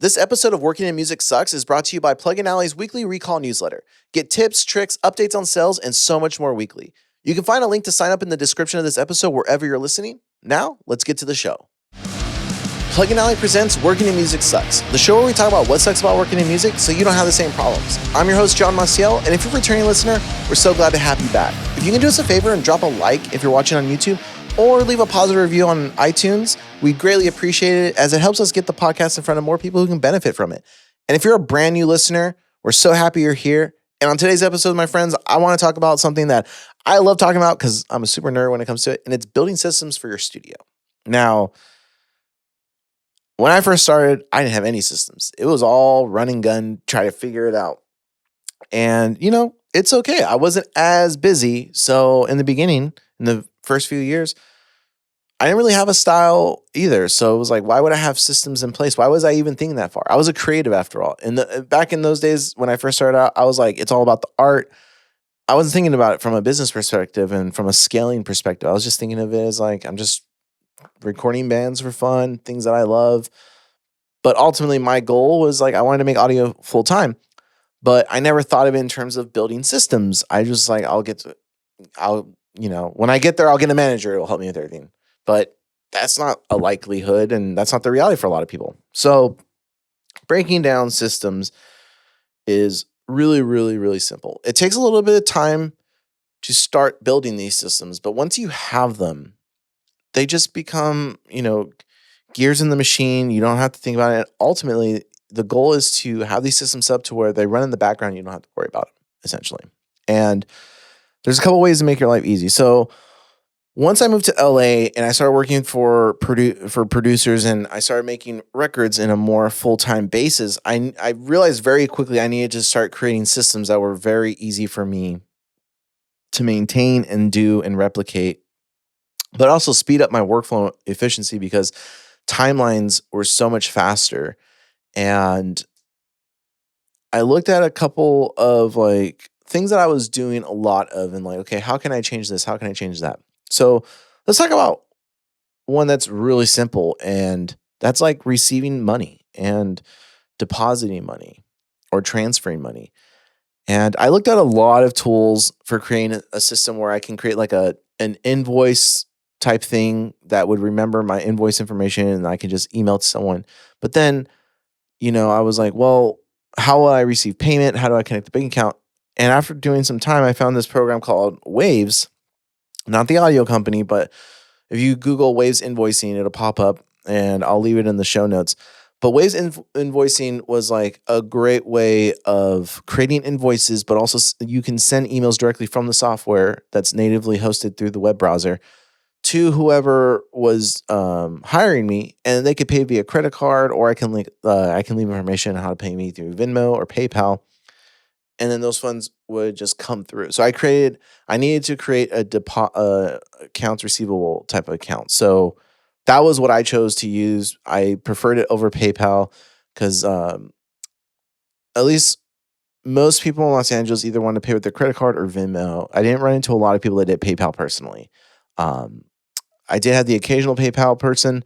This episode of Working in Music Sucks is brought to you by Plugin Alley's weekly recall newsletter. Get tips, tricks, updates on sales, and so much more weekly. You can find a link to sign up in the description of this episode wherever you're listening. Now, let's get to the show. Plugin Alley presents Working in Music Sucks, the show where we talk about what sucks about working in music so you don't have the same problems. I'm your host, John Maciel, and if you're a returning listener, we're so glad to have you back. If you can do us a favor and drop a like if you're watching on YouTube, or leave a positive review on iTunes, we greatly appreciate it as it helps us get the podcast in front of more people who can benefit from it. And if you're a brand new listener, we're so happy you're here. And on today's episode, my friends, I want to talk about something that I love talking about because I'm a super nerd when it comes to it, and it's building systems for your studio. Now, when I first started, I didn't have any systems. It was all run and gun, try to figure it out. And, it's okay. I wasn't as busy. So in the beginning, in the first few years, I didn't really have a style either. So it was like, why would I have systems in place? Why was I even thinking that far? I was a creative after all. And back in those days when I first started out, I was like, it's all about the art. I wasn't thinking about it from a business perspective and from a scaling perspective. I was just thinking of it as like, I'm just recording bands for fun, things that I love. But ultimately my goal was like, I wanted to make audio full time. But I never thought of it in terms of building systems. I just like, when I get there, I'll get a manager. It'll help me with everything. But that's not a likelihood, and that's not the reality for a lot of people. So breaking down systems is really, really, really simple. It takes a little bit of time to start building these systems, but once you have them, they just become, gears in the machine. You don't have to think about it. Ultimately, the goal is to have these systems up to where they run in the background. You don't have to worry about it, essentially. And there's a couple ways to make your life easy. So once I moved to LA and I started working for producers and I started making records in a more full-time basis, I realized very quickly I needed to start creating systems that were very easy for me to maintain and do and replicate, but also speed up my workflow efficiency because timelines were so much faster. And I looked at a couple of things that I was doing a lot of and okay, how can I change this? How can I change that? So let's talk about one that's really simple, and that's like receiving money and depositing money or transferring money. And I looked at a lot of tools for creating a system where I can create an invoice type thing that would remember my invoice information and I can just email to someone. But then, I was like, well, how will I receive payment? How do I connect the bank account? And after doing some time, I found this program called Waves, not the audio company, but if you Google Waves invoicing, it'll pop up and I'll leave it in the show notes. But Waves invoicing was like a great way of creating invoices, but also you can send emails directly from the software that's natively hosted through the web browser to whoever was hiring me, and they could pay via credit card, or I can leave information on how to pay me through Venmo or PayPal, and then those funds would just come through. So I needed to create a accounts receivable type of account. So that was what I chose to use. I preferred it over PayPal because at least most people in Los Angeles either want to pay with their credit card or Venmo. I didn't run into a lot of people that did PayPal personally. I did have the occasional PayPal person,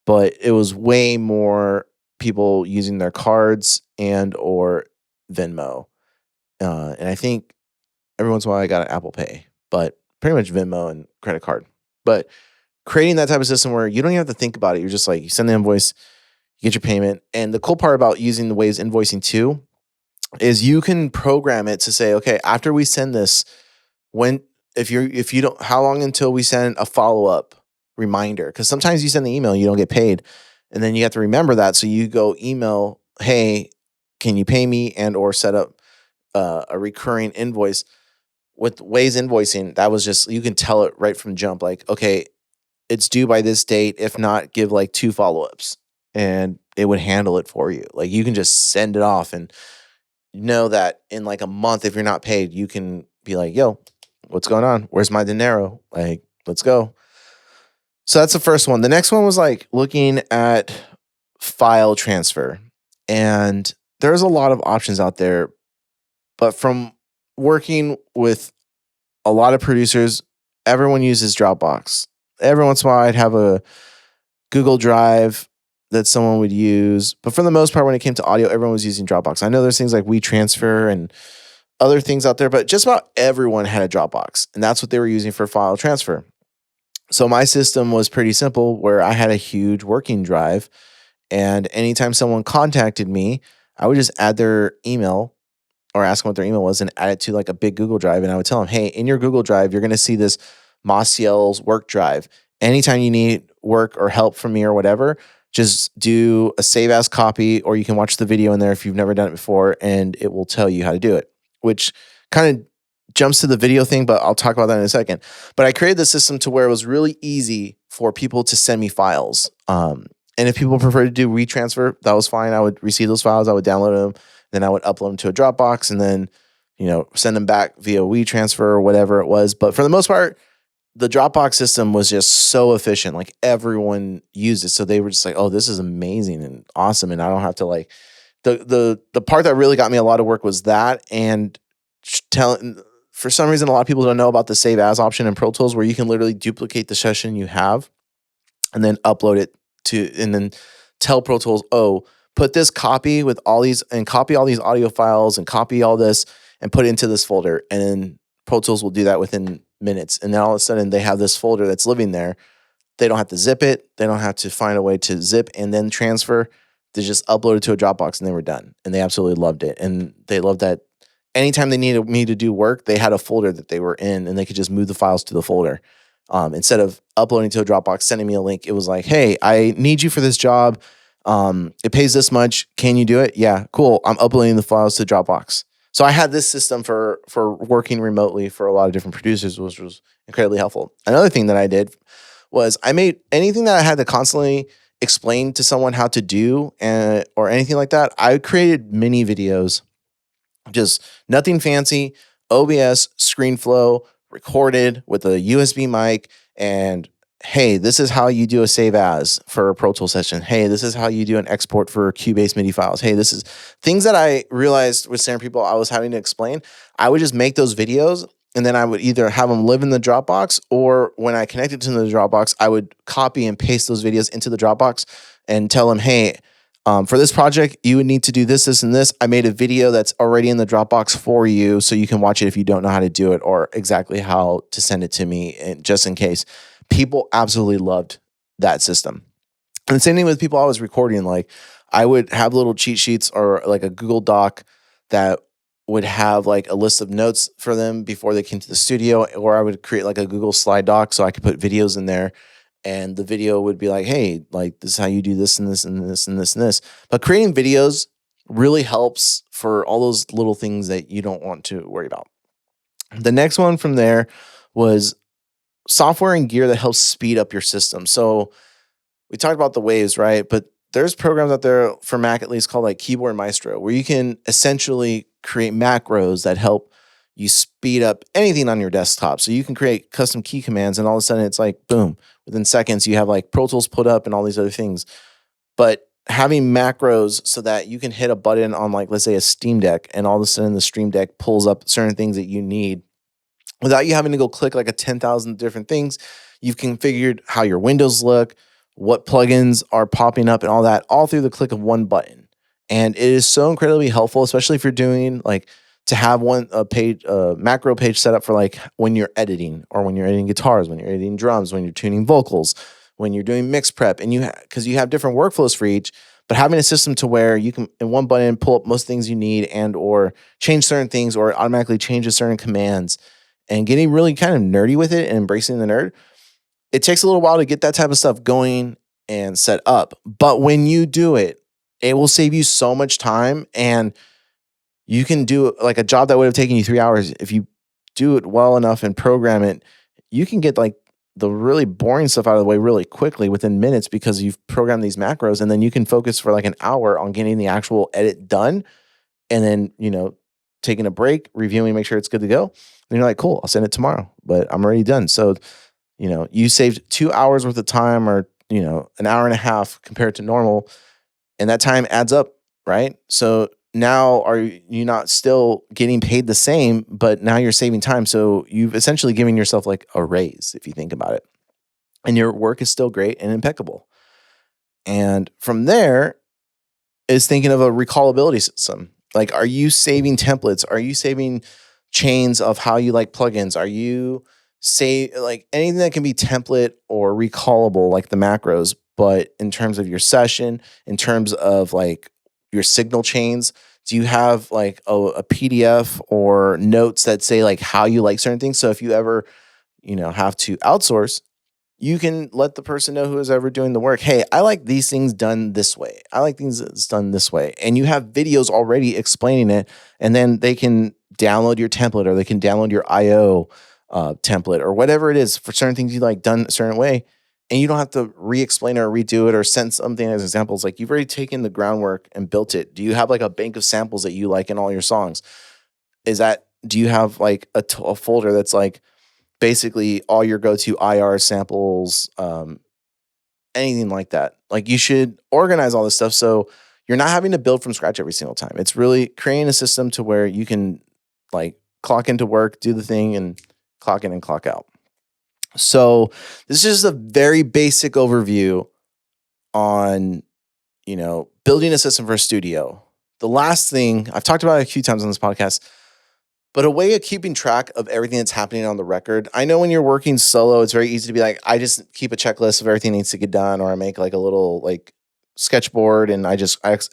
but it was way more people using their cards and or Venmo. And I think every once in a while I got an Apple Pay, but pretty much Venmo and credit card. But creating that type of system where you don't even have to think about it. You're just like, you send the invoice, you get your payment. And the cool part about using the Waves invoicing too is you can program it to say, okay, after we send this, how long until we send a follow-up reminder? Because sometimes you send the email, you don't get paid. And then you have to remember that. So you go email, hey, can you pay me, and or set up a recurring invoice. With Waves invoicing, that was just, you can tell it right from jump, like, okay, it's due by this date. If not, give 2 follow-ups and it would handle it for you. Like you can just send it off and know that in a month, if you're not paid, you can be like, yo, what's going on? Where's my dinero? Let's go. So that's the first one. The next one was looking at file transfer. And there's a lot of options out there. But from working with a lot of producers, everyone uses Dropbox. Every once in a while, I'd have a Google Drive that someone would use. But for the most part, when it came to audio, everyone was using Dropbox. I know there's things like WeTransfer and other things out there, but just about everyone had a Dropbox, and that's what they were using for file transfer. So my system was pretty simple, where I had a huge working drive, and anytime someone contacted me, I would just add their email or ask them what their email was and add it to like a big Google Drive. And I would tell them, hey, in your Google Drive, you're going to see this Maciel's work drive. Anytime you need work or help from me or whatever, just do a save as copy, or you can watch the video in there if you've never done it before, and it will tell you how to do it, which kind of jumps to the video thing, but I'll talk about that in a second. But I created the system to where it was really easy for people to send me files. And if people prefer to do WeTransfer, that was fine. I would receive those files, I would download them, then I would upload them to a Dropbox, and then, send them back via WeTransfer or whatever it was. But for the most part, the Dropbox system was just so efficient. Like, everyone used it. So they were just like, oh, this is amazing and awesome. And I don't have to like, the part that really got me a lot of work was that, and for some reason, a lot of people don't know about the save as option in Pro Tools, where you can literally duplicate the session you have and then upload it and then tell Pro Tools, oh, put this copy with all these, and copy all these audio files and copy all this and put it into this folder. And then Pro Tools will do that within minutes. And then all of a sudden they have this folder that's living there. They don't have to zip it. They don't have to find a way to zip and then transfer. They just upload it to a Dropbox and they were done. And they absolutely loved it. And they loved that anytime they needed me to do work, they had a folder that they were in, and they could just move the files to the folder. Instead of uploading to a Dropbox, sending me a link, it was like, hey, I need you for this job. It pays this much. Can you do it? Yeah, cool. I'm uploading the files to Dropbox. So I had this system for working remotely for a lot of different producers, which was incredibly helpful. Another thing that I did was I made anything that I had to constantly explain to someone how to do or anything like that. I created mini videos, just nothing fancy, OBS, ScreenFlow, recorded with a USB mic, and hey, this is how you do a save as for a Pro Tool session. Hey, this is how you do an export for Cubase MIDI files. Hey, this is things that I realized with certain people I was having to explain. I would just make those videos, and then I would either have them live in the Dropbox, or when I connected to the Dropbox, I would copy and paste those videos into the Dropbox and tell them, hey, for this project, you would need to do this, this, and this. I made a video that's already in the Dropbox for you, so you can watch it if you don't know how to do it or exactly how to send it to me, and just in case. People absolutely loved that system. And the same thing with people I was recording. Like, I would have little cheat sheets or like a Google Doc that would have like a list of notes for them before they came to the studio, or I would create like a Google slide doc so I could put videos in there. And the video would be like, hey, like, this is how you do this and this and this and this and this. But creating videos really helps for all those little things that you don't want to worry about. The next one from there was software and gear that helps speed up your system. So we talked about the waves, right? But there's programs out there for Mac, at least, called like Keyboard Maestro, where you can essentially create macros that help you speed up anything on your desktop. So you can create custom key commands, and all of a sudden it's like, boom, within seconds you have like Pro Tools put up and all these other things. But having macros so that you can hit a button on, like, let's say a Steam Deck, and all of a sudden the Stream Deck pulls up certain things that you need without you having to go click like 10,000 different things. You've configured how your windows look, what plugins are popping up, and all that, all through the click of one button. And it is so incredibly helpful, especially if you're doing like to have a macro page set up for like when you're editing, or when you're editing guitars, when you're editing drums, when you're tuning vocals, when you're doing mix prep, and because you have different workflows for each. But having a system to where you can, in one button, pull up most things you need, and or change certain things, or automatically changes certain commands, and getting really kind of nerdy with it and embracing the nerd. It takes a little while to get that type of stuff going and set up. But when you do it, it will save you so much time, and you can do like a job that would have taken you 3 hours. If you do it well enough and program it, you can get like the really boring stuff out of the way really quickly within minutes, because you've programmed these macros, and then you can focus for like an hour on getting the actual edit done. And then, taking a break, reviewing, make sure it's good to go. And you're like, cool, I'll send it tomorrow, but I'm already done. So, you saved 2 hours worth of time, or, an hour and a half compared to normal. And that time adds up, right? So now are you not still getting paid the same, but now you're saving time. So you've essentially given yourself like a raise, if you think about it. And your work is still great and impeccable. And from there is thinking of a recallability system. Like, are you saving templates? Are you saving chains of how you like plugins? Are you like anything that can be template or recallable, like the macros, but in terms of your session, in terms of like your signal chains, do you have like a PDF or notes that say like how you like certain things? So if you ever, have to outsource, you can let the person know who is ever doing the work. Hey, I like these things done this way. I like things that's done this way. And you have videos already explaining it. And then they can download your template, or they can download your IO template, or whatever it is for certain things you like done a certain way. And you don't have to re-explain it or redo it or send something as examples. Like, you've already taken the groundwork and built it. Do you have like a bank of samples that you like in all your songs? Do you have like a folder that's like basically all your go-to IR samples, anything like that? Like, you should organize all this stuff so you're not having to build from scratch every single time. It's really creating a system to where you can like clock into work, do the thing, and clock in and clock out. So this is just a very basic overview on, building a system for a studio. The last thing, I've talked about it a few times on this podcast, but a way of keeping track of everything that's happening on the record. I know when you're working solo, it's very easy to be like, I just keep a checklist of everything that needs to get done, or I make like a little like sketchboard and I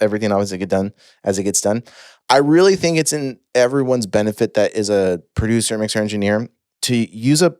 everything always get done as it gets done. I really think it's in everyone's benefit that is a producer, mixer, engineer to use a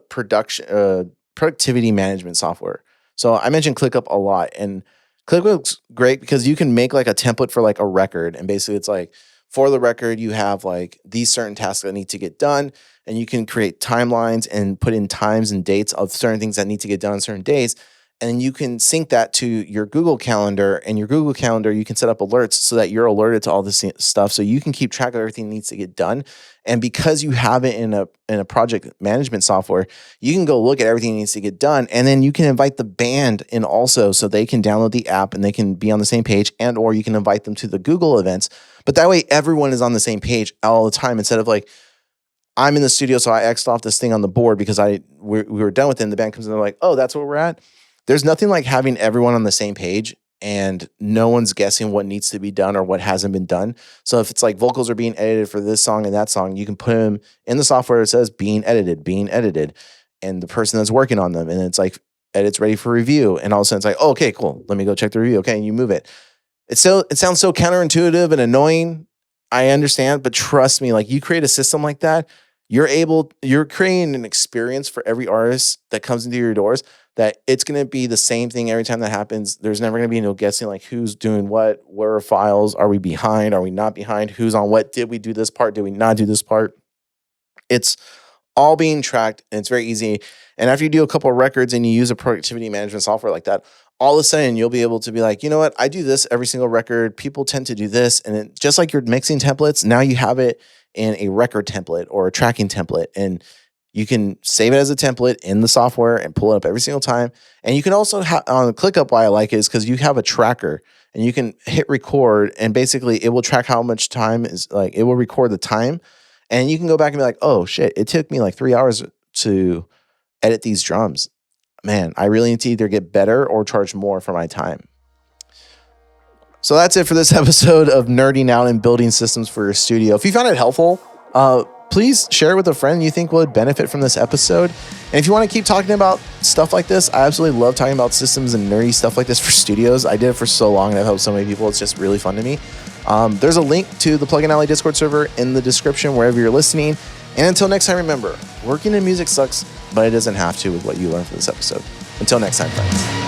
productivity management software. So I mentioned ClickUp a lot, and ClickUp's great because you can make like a template for like a record, and basically it's like, for the record, you have like these certain tasks that need to get done, and you can create timelines and put in times and dates of certain things that need to get done on certain days. And you can sync that to your Google Calendar, and your Google Calendar, you can set up alerts so that you're alerted to all this stuff, so you can keep track of everything that needs to get done. And because you have it in a project management software, you can go look at everything that needs to get done, and then you can invite the band in also, so they can download the app and they can be on the same page, and or you can invite them to the Google events. But that way, everyone is on the same page all the time, instead of like, I'm in the studio, so I X'd off this thing on the board because we were done with it, and the band comes in and they're like, oh, that's where we're at. There's nothing like having everyone on the same page and no one's guessing what needs to be done or what hasn't been done. So if it's like vocals are being edited for this song and that song, you can put them in the software. It says being edited, and the person that's working on them. And it's like, edits ready for review. And all of a sudden it's like, oh, okay, cool. Let me go check the review. Okay. And you move it. It sounds so counterintuitive and annoying. I understand, but trust me, like, you create a system like that, you're creating an experience for every artist that comes into your doors, that it's going to be the same thing every time that happens. There's never going to be no guessing, like, who's doing what, where are files, are we behind, are we not behind, who's on what, did we do this part, did we not do this part? It's all being tracked, and it's very easy. And after you do a couple of records and you use a productivity management software like that, all of a sudden you'll be able to be like, you know what, I do this every single record. People tend to do this. And just like your mixing templates, now you have it in a record template or a tracking template. And you can save it as a template in the software and pull it up every single time. And you can also on ClickUp, why I like it is because you have a tracker and you can hit record, and basically it will track how much time is, like, it will record the time. And you can go back and be like, oh shit, it took me like 3 hours to edit these drums. Man, I really need to either get better or charge more for my time. So that's it for this episode of Nerding Out and Building Systems for Your Studio. If you found it helpful, please share it with a friend you think would benefit from this episode. And if you want to keep talking about stuff like this, I absolutely love talking about systems and nerdy stuff like this for studios. I did it for so long, and I've helped so many people. It's just really fun to me. There's a link to the Plugin Alley Discord server in the description wherever you're listening. And until next time, remember, working in music sucks, but it doesn't have to with what you learned from this episode. Until next time, friends.